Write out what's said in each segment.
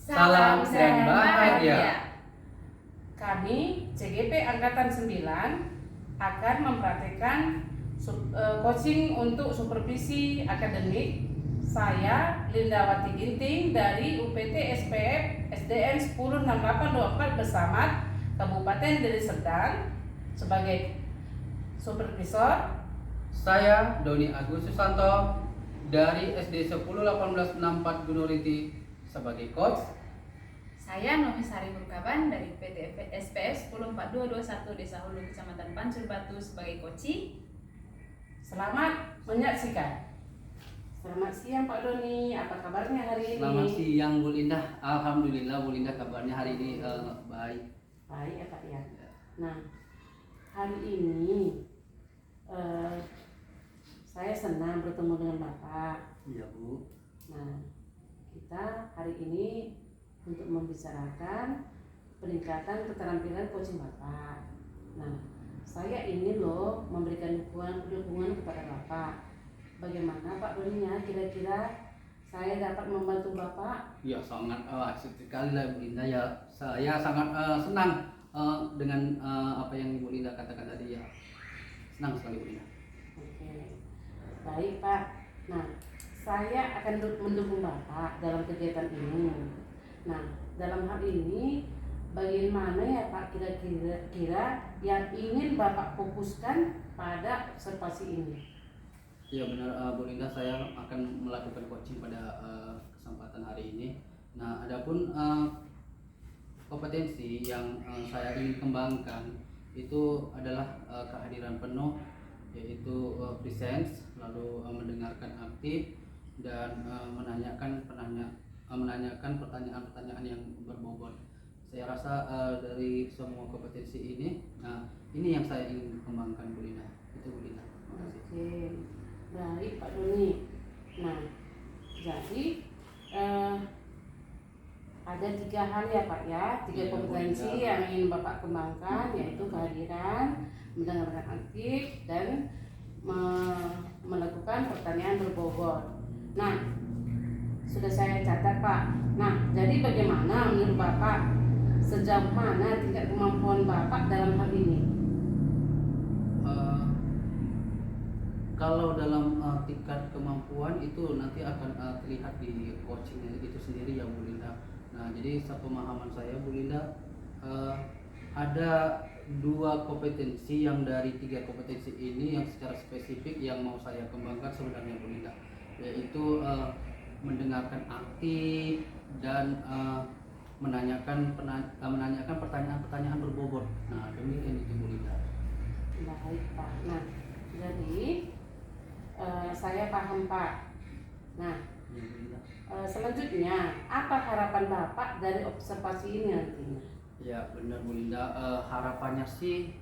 Salam dan bahagia. Kami CGP Angkatan 9 akan mempraktikkan coaching untuk supervisi akademik. Saya Lindawati Ginting dari UPT SPF SDN 106824 Besamat Kabupaten Deli Serdang sebagai supervisor. Saya Doni Agus Susanto dari SD 101864 Gunuriti sebagai coach. Saya Nomi Sari Murkaban dari PT SPF 104221 Desa Hulu Kecamatan Pancur Batu sebagai coach. Selamat menyaksikan. Selamat siang Pak Doni, apa kabarnya hari ini? Selamat siang Bu Linda. Alhamdulillah Bu Linda kabarnya hari ini baik. Baik ya Pak ya. Nah, hari ini saya senang bertemu dengan Bapak. Iya Bu. Nah, kita hari ini untuk membicarakan peningkatan keterampilan coaching Bapak. Nah, saya ingin memberikan dukungan kepada Bapak. Bagaimana Pak Doninya, kira-kira saya dapat membantu Bapak? Ya sangat sekali lah Bu Linda ya. Saya sangat senang dengan apa yang Bu Linda katakan tadi ya. Senang sekali Bu Linda. Oke, baik Pak. Nah, saya akan mendukung Bapak dalam kegiatan ini. Nah, dalam hal ini bagaimana ya Pak kira-kira yang ingin Bapak fokuskan pada observasi ini? Ya benar Bu Linda, saya akan melakukan coaching pada kesempatan hari ini. Nah, adapun kompetensi yang saya ingin kembangkan itu adalah kehadiran penuh, yaitu presence, lalu mendengarkan aktif dan menanyakan pertanyaan-pertanyaan yang berbobot. Saya rasa dari semua kompetensi ini, ini yang saya ingin kembangkan Bu Linda. Itu Bu Linda. Terima kasih. Oke, baik Pak Doni. Nah, jadi ada 3 hal ya Pak ya, 3 kompetensi yang ingin Bapak kembangkan, yaitu kehadiran, mendengarkan aktif, dan melakukan pertanyaan berbobot. Nah, sudah saya catat Pak. Nah, jadi bagaimana menurut Bapak, sejauh mana tingkat kemampuan Bapak dalam hal ini? Kalau dalam tingkat kemampuan itu nanti akan terlihat di coaching itu sendiri ya Bu Linda. Nah, jadi sepemahaman saya Bu Linda, ada 2 kompetensi yang dari 3 kompetensi ini yang secara spesifik yang mau saya kembangkan sebenarnya Bu Linda, yaitu mendengarkan aktif dan menanyakan pertanyaan-pertanyaan berbobot. Nah, demikian itu Bu Linda. Baik Pak. Nah, jadi saya paham Pak. Nah, selanjutnya apa harapan Bapak dari observasi ini nantinya? Ya benar Bu Linda, harapannya sih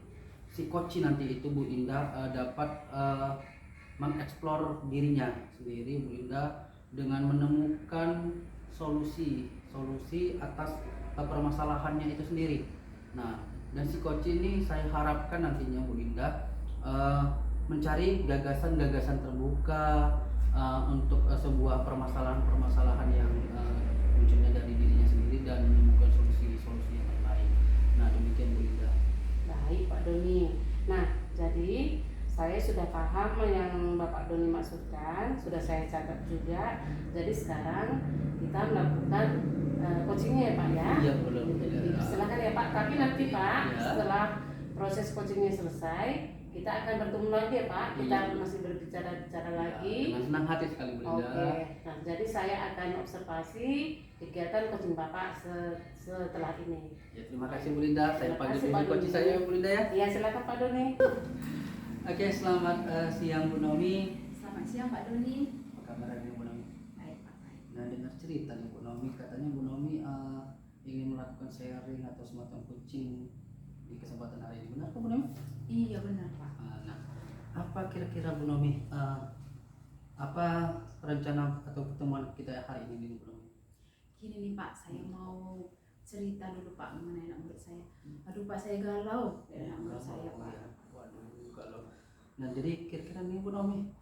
si coach nanti itu Bu Linda dapat mengeksplor dirinya sendiri Bu Linda dengan menemukan solusi atas permasalahannya itu sendiri. Nah, dan si coach ini saya harapkan nantinya Bu Linda mencari gagasan-gagasan terbuka untuk sebuah permasalahan yang munculnya dari dirinya sendiri dan menemukan solusi yang lain. Nah, demikian Bu Linda. Baik Pak Doni. Nah, jadi saya sudah paham yang Bapak Doni maksudkan, sudah saya catat juga. Jadi sekarang kita melakukan coachingnya ya Pak ya. Iya benar. Silakan ya Pak. Tapi nanti Pak, ya, setelah proses coachingnya selesai, kita akan bertemu lagi ya Pak. Kita masih berbicara lagi. Dengan senang hati sekali Bu Linda. Oke. Nah, jadi saya akan observasi kegiatan coaching Bapak setelah ini. Ya, terima kasih Bu Linda. Saya panggil dulu coach saya Bu Linda ya. Iya, silakan Pak Doni. Oke, selamat siang Bu Nomi. Selamat siang Pak Doni. Apa kabar hari ini Bu Nomi? Baik Pak. Nah, dengar cerita nih Bu Nomi, katanya Bu Nomi ingin melakukan sharing atau semacam coaching di kesempatan hari ini. Benar Bu Nomi? Iya benar Pak. Nah, apa kira-kira Bu Nomi, apa rencana atau pertemuan kita hari ini Bu Nomi? Gini nih Pak, saya mau cerita dulu Pak mengenai anak murid saya. Aduh Pak, saya galau dari anak murid saya Pak. Ya. Waduh, galau. Nah, jadi kira-kira nih Bu Nomi,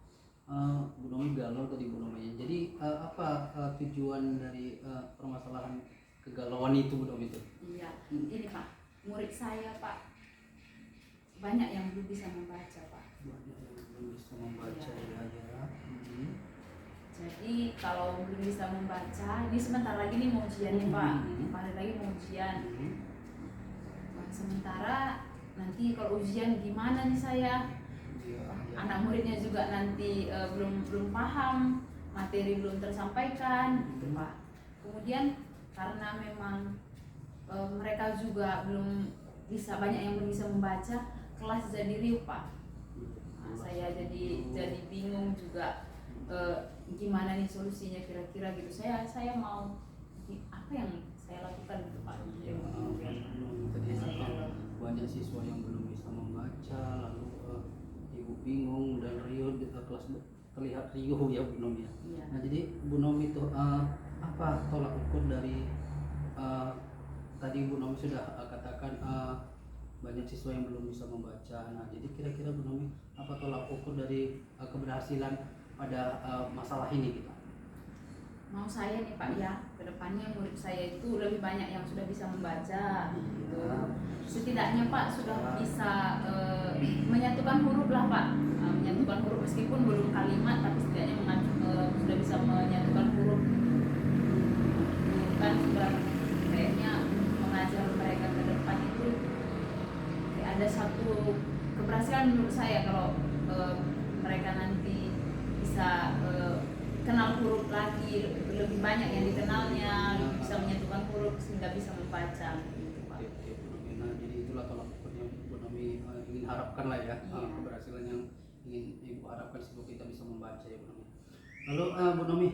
galau tadi Bu Nomi. Jadi apa tujuan dari permasalahan kegalauan itu Bu Nomi itu. Iya, ini Pak, murid saya Pak banyak yang belum bisa membaca Pak. Banyak yang belum bisa membaca Iya. ya. Jadi kalau belum bisa membaca, ini sebentar lagi nih mau ujian nih Pak. Pak hari lagi mau ujian. Nah, sementara nanti kalau ujian gimana nih saya? Iya. Anak muridnya juga nanti belum paham, materi belum tersampaikan, gitu Pak. Kemudian karena memang mereka juga belum bisa, banyak yang belum bisa membaca, kelas jadi riuh Pak. Nah, saya jadi bingung juga gimana nih solusinya kira-kira gitu. Saya mau apa yang saya lakukan gitu Pak. Tadi banyak siswa yang belum bisa membaca, lalu ibu bingung dan riuh di kelas terlihat riuh ya Bu Nomi. Iya. Nah jadi Bu Nomi itu apa tolak ukur dari tadi Bu Nomi sudah katakan banyak siswa yang belum bisa membaca. Nah jadi kira-kira Bu Nomi apa tolak ukur dari keberhasilan pada masalah ini gitu? Mau saya nih Pak ya, kedepannya murid saya itu lebih banyak yang sudah bisa membaca gitu. Setidaknya Pak sudah bisa menyatukan huruf lah Pak. Menyatukan huruf meskipun belum kalimat, tapi setidaknya sudah bisa menyatukan huruf. Kan sudah kayaknya mengajar mereka ke depan itu kayak ada satu keberhasilan menurut saya kalau mereka nanti bisa kenal huruf lagi, lebih banyak yang dikenalnya, bisa menyatukan huruf sehingga bisa membaca gitu Pak. Nah jadi itulah tolak ukur yang Bu Nomi ingin harapkan lah ya. Iya. Keberhasilan yang ingin Ibu harapkan sebelum kita bisa membaca ya Bu Nomi. Lalu Bu Nomi,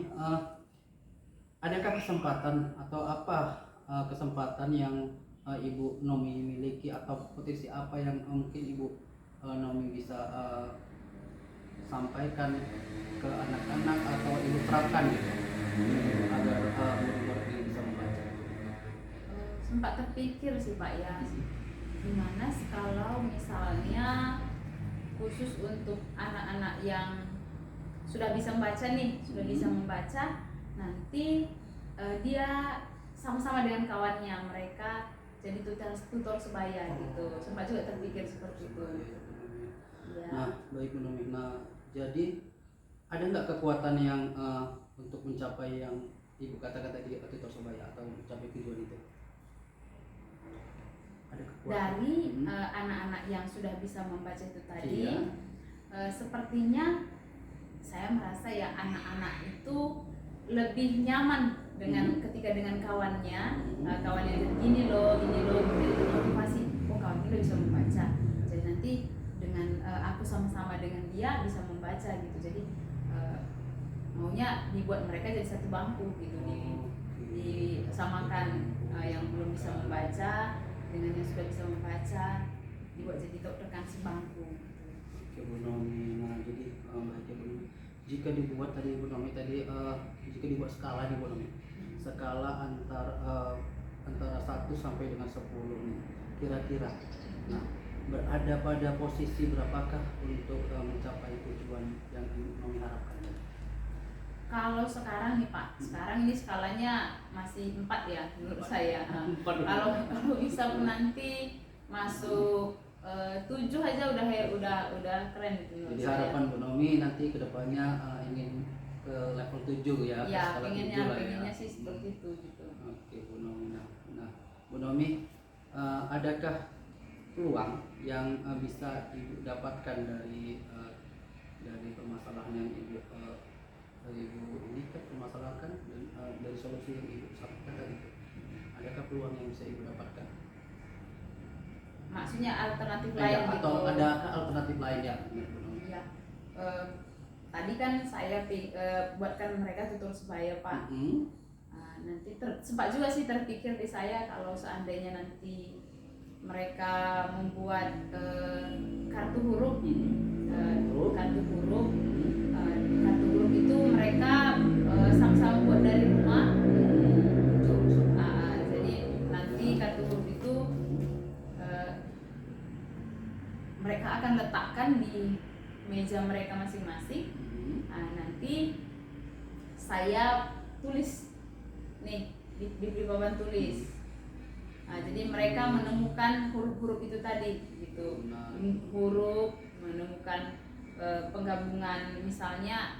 adakah kesempatan atau apa kesempatan yang Ibu Nomi miliki atau potensi apa yang mungkin Ibu Nomi bisa sampaikan ke anak-anak atau Ibu terapkan gitu agar murid-murid ini bisa membaca? Sempat terpikir sih Pak ya, gimana kalau misalnya khusus untuk anak-anak yang sudah bisa membaca nih, sudah bisa membaca, nanti dia sama-sama dengan kawannya mereka jadi tutor sebaya gitu. Sempat juga terpikir seperti itu. Ya. Nah, baik Bu Nomi. Nah, jadi ada nggak kekuatan yang untuk mencapai yang Ibu katakan tadi tutor sebaya atau mencapai tujuan itu? Ada kekuatan? Dari anak-anak yang sudah bisa membaca itu tadi, Iya. sepertinya saya merasa ya anak-anak itu lebih nyaman dengan ketika dengan kawannya, kawannya gini loh, jadi motivasi, oh kawan ini bisa membaca, jadi nanti dengan aku sama-sama dengan dia bisa membaca gitu, jadi maunya dibuat mereka jadi satu bangku gitu, disamakan yang belum bisa membaca dengan yang sudah bisa membaca, dibuat jadi rekan sebangku. Oke Bu Nomi. Nah, jadi baik ya Bu Nomi. Jika dibuat tadi Bu Nomi tadi jika dibuat skala nih Bu Nomi, skala antara 1 sampai dengan 10 nih, kira-kira nah berada pada posisi berapakah untuk mencapai tujuan yang Bu Nomi harapkan? Kalau sekarang nih Pak, sekarang ini skalanya masih 4 ya menurut saya. Kalau bisa pun nanti masuk 7 aja udah keren itu menurut Jadi saya. harapan Bu Nomi nanti kedepannya ingin ke level 7 ya, ke Ya, skala 7 lah ya. pengennya sih seperti itu gitu. Oke Bu Nomi. Nah Bu Nomi, adakah peluang yang bisa Ibu dapatkan dari permasalahan yang Ibu ini kan permasalahkan dan dari solusi yang Ibu sampaikan tadi, adakah peluang yang bisa Ibu dapatkan? Maksudnya alternatif lain gitu. Atau adakah alternatif lain ya? Iya. Tadi kan saya buatkan mereka tutor sebaya Pak. Nanti sempat juga sih terpikir di saya kalau seandainya nanti mereka membuat kartu huruf, kartu huruf itu mereka sama-sama buat dari rumah. Jadi nanti kartu huruf itu mereka akan letakkan di meja mereka masing-masing. Nanti saya tulis nih di papan tulis. Nah, jadi mereka menemukan huruf-huruf itu tadi gitu. Huruf, menemukan penggabungan misalnya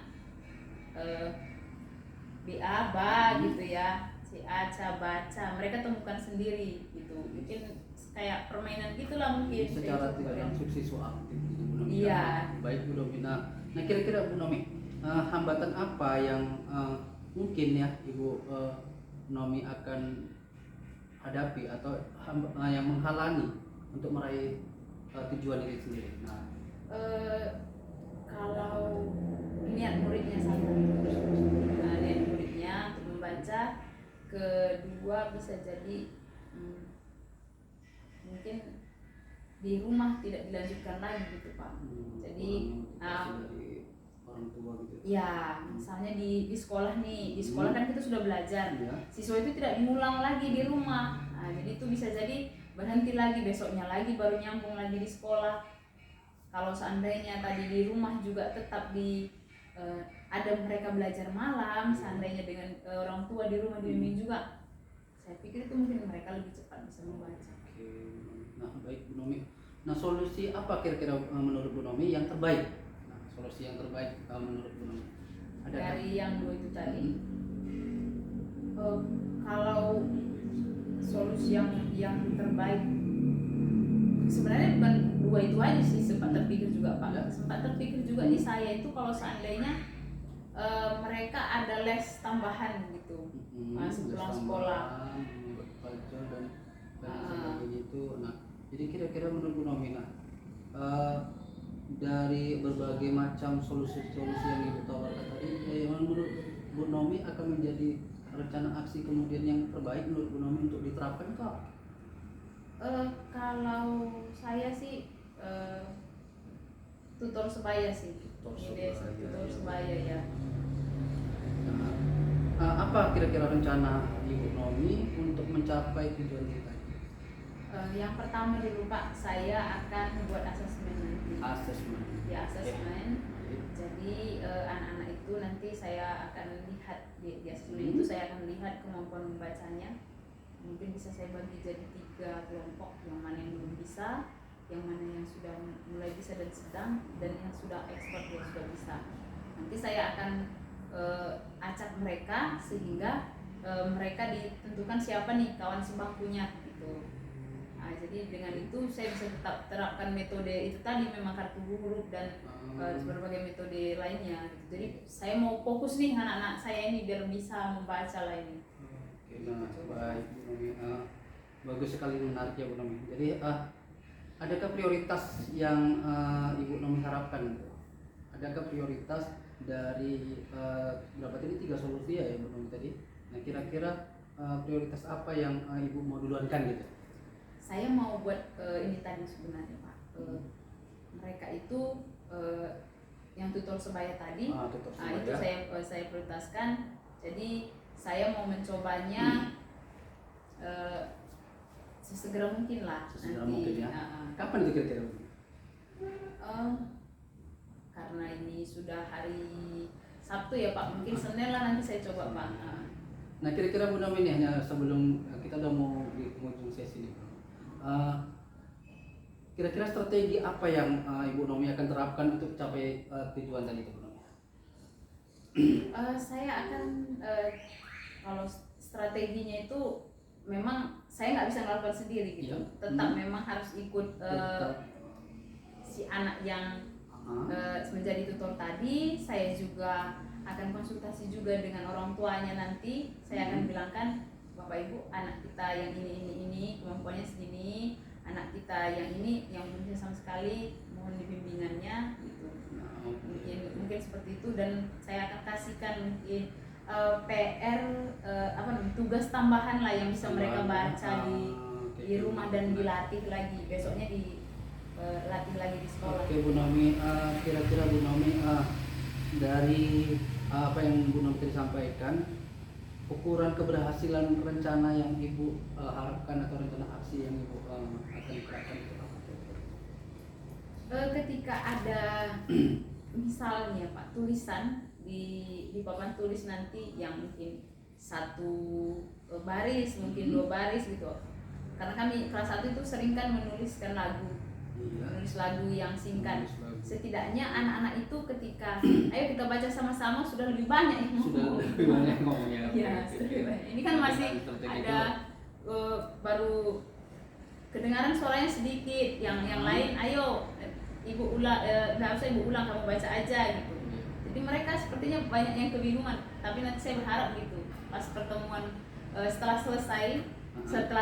BA ba gitu ya, CA ca baca. Mereka temukan sendiri gitu. Mungkin kayak permainan gitulah mungkin. Secara tidak langsung siswa aktif gitu Bu Nomi. Iya. Baik Bu Nomi. Nah kira-kira Bu Nomi, hambatan apa yang mungkin ya Ibu Nomi akan hadapi atau yang menghalangi untuk meraih tujuan ini sendiri? Nah, kalau niat muridnya satu, niat muridnya untuk membaca, kedua bisa jadi mungkin di rumah tidak dilanjutkan lagi gitu Pak. Jadi dari orang tua gitu. ya misalnya di sekolah nih, di sekolah kan kita sudah belajar, Ya. siswa itu tidak diulang lagi di rumah. Nah, jadi itu bisa jadi berhenti lagi, besoknya lagi baru nyambung lagi di sekolah. Kalau seandainya tadi di rumah juga tetap ada mereka belajar malam, seandainya dengan orang tua di rumah dibimbing juga, saya pikir itu mungkin mereka lebih cepat bisa membaca. Oke. Nah baik Bu Nomi. Nah solusi apa kira-kira menurut Bu Nomi yang terbaik? Nah solusi yang terbaik menurut Bu Nomi ada Dari yang dua itu tadi, kalau solusi yang terbaik sebenarnya bukan dua itu aja sih, sempat terpikir juga Pak. Ya. Sempat terpikir juga di saya itu kalau seandainya mereka ada les tambahan gitu sepulang sekolah. Baca dan sebagainya itu. Nah jadi kira-kira menurut Bu Nomi, dari berbagai macam solusi-solusi yang Ibu tawarkan tadi, menurut Bu Nomi akan menjadi rencana aksi kemudian yang terbaik menurut Bu Nomi untuk diterapkan itu apa? Kalau saya sih tutor sebaya sih. Tutor Ide sebaya, tutor ya. sebaya ya. Nah, apa kira-kira rencana Ibu Nomi untuk mencapai tujuan kita? Yang pertama dulu Pak, saya akan buat asesmen nanti. Asesmen. Ya, asesmen. Oke. Jadi anak-anak itu nanti saya akan lihat di asesmen itu saya akan lihat kemampuan membacanya. Mungkin bisa saya bagi jadi 3 kelompok, yang mana yang belum bisa, yang mana yang sudah mulai bisa dan sedang, dan yang sudah expert yang sudah bisa. Nanti saya akan acak mereka sehingga mereka ditentukan siapa nih kawan sebangkunya gitu. Nah, jadi dengan itu saya bisa tetap terapkan metode itu tadi, memang kartu huruf dan berbagai metode lainnya gitu. Jadi saya mau fokus nih anak-anak saya ini biar bisa membaca lah ini. Oke, nah baik Bu Nomi, bagus sekali, menarik ya Bu Nomi. Jadi adakah prioritas yang Ibu Nomi harapkan? Adakah prioritas dari berapa tadi 3 solusi ya Bu Nomi tadi? Nah kira-kira prioritas apa yang Ibu mau duluankan gitu? Saya mau buat ini tadi sebenarnya Pak. Mereka itu yang tutor sebaya tadi, Tutor sebaya. itu saya prioritaskan. Jadi saya mau mencobanya sesegera mungkin lah. Sesegera nanti. mungkin ya. Kapan itu kira-kira? Karena ini sudah hari Sabtu ya Pak, mungkin Senin lah nanti saya coba Pak. Nah kira-kira Bu Nomi nih, sebelum kita udah mau di penghujung sesi nih, kira-kira strategi apa yang Ibu Nomi akan terapkan untuk capai tujuan tadi itu Bu Nomi? Saya akan kalau strateginya itu memang saya nggak bisa melakukan sendiri gitu. Iya. Tetap memang harus ikut si anak yang menjadi tutor tadi. Saya juga akan konsultasi juga dengan orang tuanya nanti. Saya akan bilangkan, Bapak Ibu, anak kita yang ini kemampuannya segini, anak kita yang ini yang belum bisa sama sekali, mohon bimbingannya gitu. Mungkin seperti itu, dan saya akan kasihkan mungkin PR tugas tambahan lah yang bisa mereka baca di rumah dan dilatih lagi, besoknya dilatih lagi di sekolah. Oke Bu Nomi, kira-kira Bu Nomi dari apa yang Bu Nomi tadi sampaikan, ukuran keberhasilan rencana yang Ibu harapkan atau rencana aksi yang Ibu akan terapkan itu apa? Ketika ada misalnya Pak tulisan di papan tulis nanti yang mungkin satu baris, mungkin 2 baris gitu. Karena kami kelas 1 itu sering kan menuliskan lagu, Iya. menulis lagu yang singkat. Menulis lagu. Setidaknya anak-anak itu ketika ayo kita baca sama-sama sudah lebih banyak yang Sudah ngomong. lebih banyak ngomongnya. Iya, sudah lebih banyak. Ini kan masih ada baru kedengaran suaranya sedikit, yang lain ayo ibu ulang, nggak usah ibu ulang, kamu baca aja gitu. Jadi mereka sepertinya banyak yang kebingungan, tapi nanti saya berharap gitu pas pertemuan setelah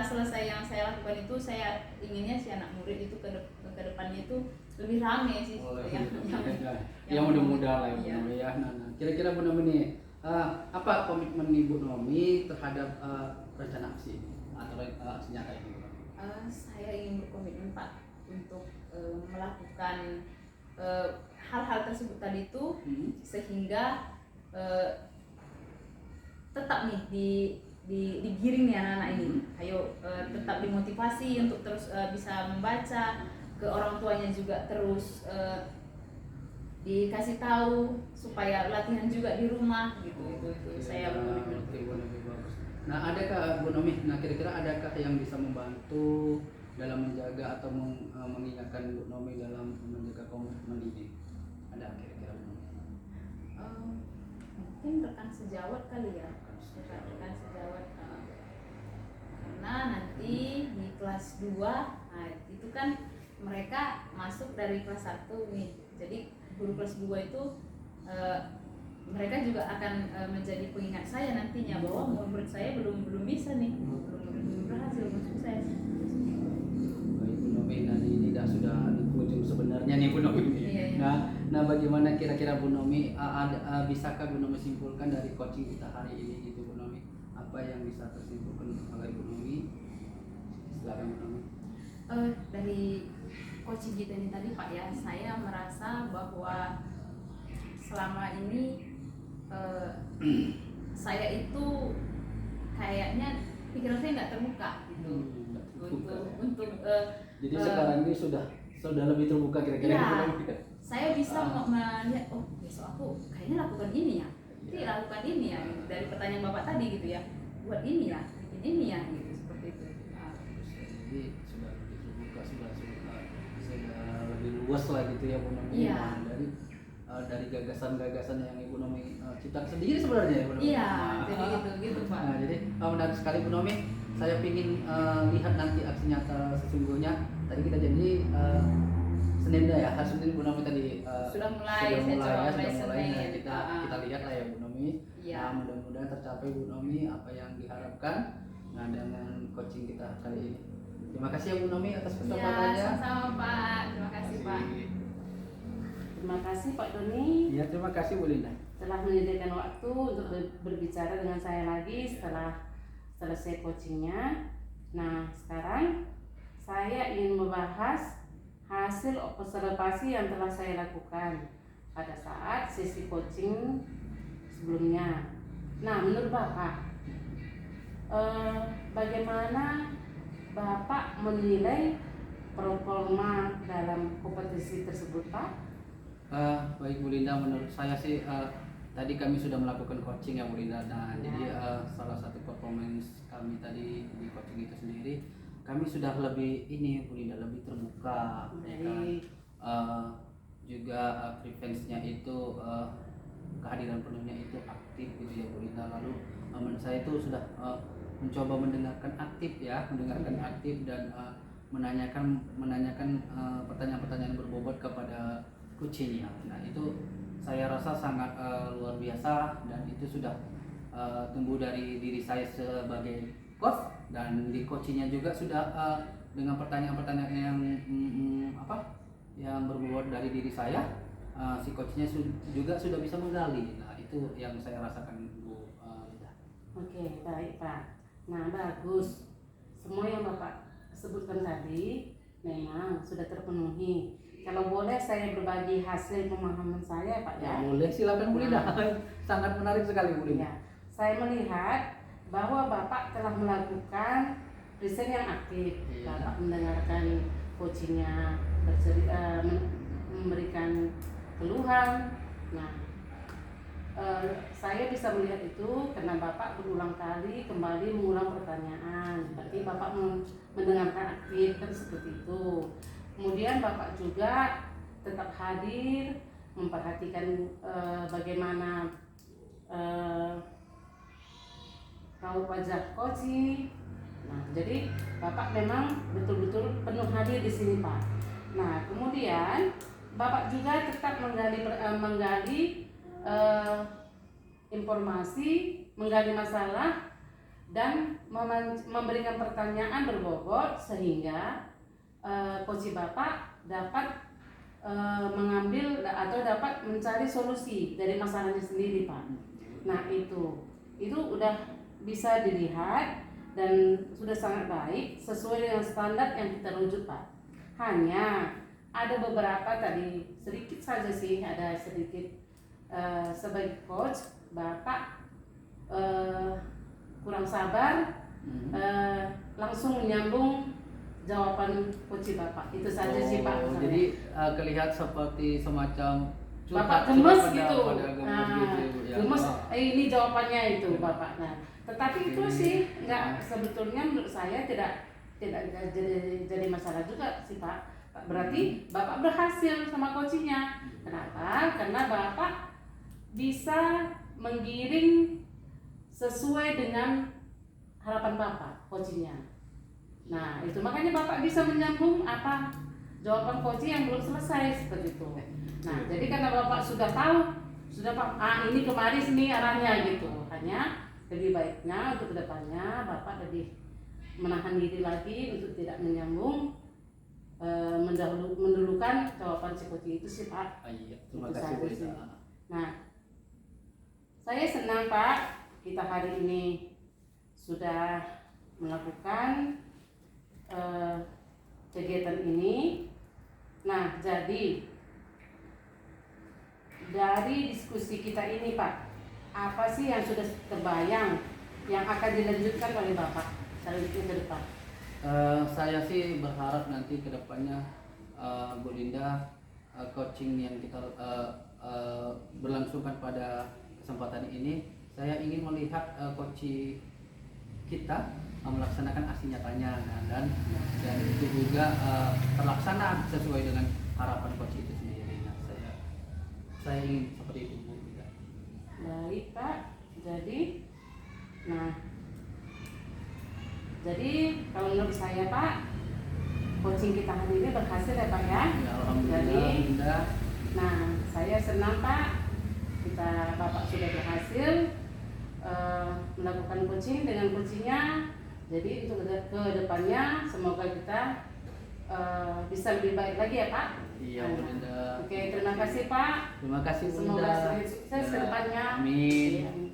selesai yang saya lakukan itu, saya inginnya si anak murid itu ke depannya itu lebih rame sih. Yang mudah-mudah lah Iya. Ibu Nomi ya. Nah, kira-kira Bu Nomi nih, apa komitmen Ibu Nomi terhadap rencana aksi ini atau aksi nyata ini? Bu Nomi? Saya ingin berkomitmen Pak untuk melakukan hal-hal tersebut tadi itu sehingga tetap nih digiring nih anak-anak ini. Ayo tetap dimotivasi untuk terus bisa membaca, ke orang tuanya juga terus dikasih tahu supaya latihan juga di rumah gitu. Itu saya berkomitmen. Nah, adakah Bu Nomi, kira-kira adakah yang bisa membantu dalam menjaga atau mengingatkan Bu Nomi dalam menjaga komitmen ini? Ada kira-kira Bu Nomi? Mungkin rekan sejawat kali ya, rekan sejawat, karena nanti di kelas 2 itu kan mereka masuk dari kelas 1 nih, jadi guru kelas 2 itu mereka juga akan menjadi pengingat saya nantinya bahwa murid saya belum bisa nih, belum berhasil, belum sukses. Baik Bu Nomi, nah ini sudah di ujung sebenarnya nih Bu Nomi. Iya. Nah bagaimana kira-kira Bu Nomi, bisakah Bu Nomi simpulkan dari coaching kita hari ini gitu Bu Nomi? Apa yang bisa tersimpulkan oleh Bu Nomi? Silakan Bu Nomi. Dari coaching kita ini tadi Pak ya, saya merasa bahwa selama ini saya itu kayaknya pikiran saya nggak terbuka gitu untuk jadi sekarang ini sudah lebih terbuka kira-kira ya, Bu Nomi. saya bisa melihat besok aku kayaknya lakukan ini ya, lakukan ini ya, dari pertanyaan Bapak tadi gitu ya, buat ini ya, bikin ini ya gitu, seperti itu. Jadi sudah lebih terbuka, sudah lebih luas lah gitu ya Bu Nomi. Iya. Dari gagasan-gagasan yang Ibu Nomi ciptakan sendiri sebenarnya ya Bu Nomi. Iya, jadi gitu Pak. Nah, jadi menarik sekali Bu Nomi. Saya ingin lihat nanti aksi nyata sesungguhnya. Tadi kita janji Senin ya, hari Senin Bu Nomi tadi Sudah mulai. Nah, Senin. kita lihat lah ya Bu Nomi. Iya. Nah, mudah-mudahan tercapai Bu Nomi apa yang diharapkan dengan coaching kita kali ini. Terima kasih ya Bu Nomi atas Iya, kesempatannya. sama-sama Pak. Terima kasih Pak. Terima kasih Pak Doni Iya, terima kasih Bu Linda. telah menyediakan waktu untuk berbicara dengan saya lagi setelah selesai coachingnya. Nah, sekarang saya ingin membahas hasil observasi yang telah saya lakukan pada saat sesi coaching sebelumnya. Nah, menurut Bapak, bagaimana Bapak menilai performa dalam kompetisi tersebut, Pak? Baik Bu Linda, menurut saya sih tadi kami sudah melakukan coaching ya Bu Linda. Nah, Ya. jadi salah satu performance kami tadi di coaching itu sendiri, kami sudah lebih Bu Linda, lebih terbuka, ya kan? Juga preferensinya itu kehadiran penuhnya itu aktif gitu ya Bu Linda. Lalu menurut saya itu sudah mencoba mendengarkan aktif dan menanyakan pertanyaan-pertanyaan berbobot kepada coachnya. Nah, itu saya rasa sangat luar biasa dan itu sudah tumbuh dari diri saya sebagai coach, dan di coachnya juga sudah dengan pertanyaan-pertanyaan yang berbobot dari diri saya, si coachnya juga sudah bisa menggali. Nah, itu yang saya rasakan Bu Linda. Oke, baik Pak. Nah, bagus. Semua yang Bapak sebutkan tadi memang sudah terpenuhi. Kalau boleh saya berbagi hasil pemahaman saya, Pak ya. Boleh, silakan Bu Linda. Sangat menarik sekali Bu Linda. Ya, saya melihat bahwa Bapak telah melakukan riset yang aktif. Iya. Bapak mendengarkan coachingnya, memberikan keluhan. Nah, saya bisa melihat itu karena Bapak berulang kali kembali mengulang pertanyaan. Berarti Bapak mendengarkan aktif kan seperti itu. Kemudian Bapak juga tetap hadir, memperhatikan bagaimana raut wajah Koci. Nah, jadi Bapak memang betul-betul penuh hadir di sini, Pak. Nah, kemudian Bapak juga tetap menggali informasi, menggali masalah, dan memberikan pertanyaan berbobot sehingga Koci Bapak dapat mengambil atau dapat mencari solusi dari masalahnya sendiri, Pak. Nah, itu udah bisa dilihat dan sudah sangat baik sesuai dengan standar yang kita rujuk, Pak. Hanya ada beberapa tadi sedikit saja sih, ada sedikit sebagai coach Bapak kurang sabar, langsung menyambung jawaban coach Bapak. Itu saja sih, Pak. Jadi kelihatan seperti semacam Bapak gemes gitu. Gemes gitu ya. Gemes, ini jawabannya itu Bapak. Nah, tetapi itu sih nggak, sebetulnya menurut saya tidak jadi masalah juga sih, Pak. Berarti Bapak berhasil sama coachingnya. Kenapa? Karena Bapak bisa menggiring sesuai dengan harapan Bapak coachingnya. Nah, itu makanya Bapak bisa menyambung apa jawaban coaching yang belum selesai seperti itu. Nah, jadi karena Bapak sudah tahu, sudah Pak, ini kemarin sini arahnya gitu. Hanya lebih baiknya untuk kedepannya Bapak lebih menahan diri lagi untuk tidak menyambung, mendulukan jawaban si coaching itu sih, Pak. Iya, terima kasih Bu Linda. Nah, saya senang, Pak, kita hari ini sudah melakukan kegiatan ini. Nah, jadi dari diskusi kita ini, Pak, apa sih yang sudah terbayang yang akan dilanjutkan oleh Bapak selanjutnya ke depan? Saya sih berharap nanti ke depannya Bu Linda, coaching yang kita berlangsungkan pada kesempatan ini, saya ingin melihat coach kita melaksanakan aksi nyatanya, dan itu juga terlaksana sesuai dengan harapan coach itu sendiri. Nah, saya ingin seperti itu, Bu Linda. Baik, Pak. Jadi kalau menurut saya, Pak, coaching kita hari ini berhasil ya, Pak ya. Ya, alhamdulillah, Bu Linda. Nah, saya senang, Pak, Bapak sudah berhasil melakukan coaching dengan coachingnya. Jadi untuk ke depannya semoga kita bisa lebih baik lagi ya, Pak. Iya, Bu Linda. Oke, terima kasih, Pak. Terima kasih, Bu Semoga Linda. sukses ke depannya. Amin. Amin.